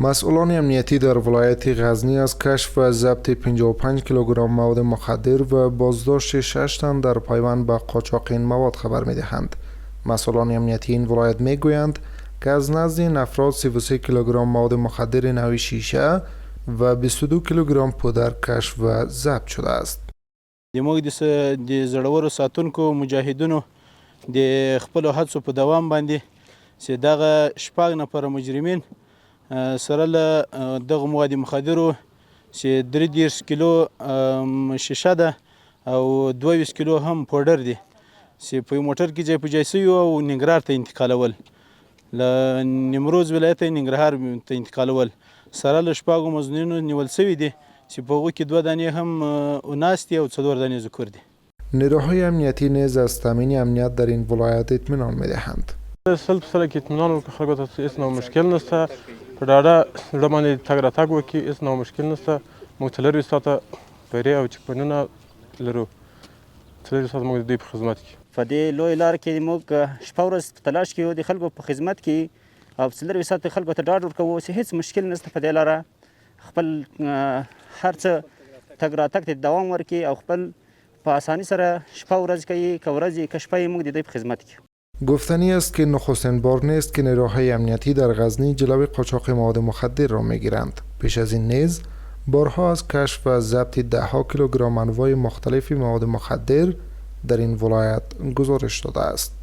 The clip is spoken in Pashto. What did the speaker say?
مسئولان امنیتی در ولایت غزنی از کشف و ضبط 55 کیلوگرم مواد مخدر و بازداشت 6 تن در پیوند به قاچاق این مواد خبر می‌دهند. مسئولان امنیتی این ولایت می‌گویند که از نزد این افراد 33 کیلوگرم مواد مخدر نوع شیشه و 22 کیلوگرم پودر کشف و ضبط شده است. موږ د زړورو ساتونکو مجاهدینو د خپل هڅو په دوام باندې چې دغه شپږ نفر مجرمین سره له دغه مواد مخدرو چې 33 کیلو شیشه ده او 22 کیلو هم پودر دي چې په موټر کې ځای په ځای سوي او ننګرهار ته انتقالول، له نیمروز ولایت ننګرهار ته انتقالول. سره له شپږو مزدورینو نیول سوي دي چې په هغو کې 2 دانې هم اناث دي او 4 دانې ذکور دي. نیروهای امنیتی نیز از تامین امنیت در این ولایت اطمینان می‌دهند. سل کې اطمینان ورکړو خلکو ته هیڅ نوع مشکل نشته، په ډاډه زړه باندې تګ راتګ وکړي، هیڅ نوع مشکل نشته. موږ 4 ساعته بیرې او چکپنونه لرو، 4 ساعته موږ د دوی په خدمت کې. په دې لویه لاره کې موږ شپه ورځ په تلاش کې یو د خلکو په خدمت کې او 4 ساعته خلکو ته ډاډ ورکوو چې هیڅ مشکل نشته په دې لاره. خپل هر څه تګ راتګ ته دوام ورکړي او خپل په اسانی سره شپه ورځ کوي که ورځ که شپه موږ د دوی په خدمت کې. گفتنی است که نخستین بار نیست که نیروهای امنیتی در غزنی جلوی قاچاق مواد مخدر را میگیرند. پیش از این نیز بارها از کشف و ضبط 10 کیلوگرم انواع مختلف مواد مخدر در این ولایت گزارش داده است.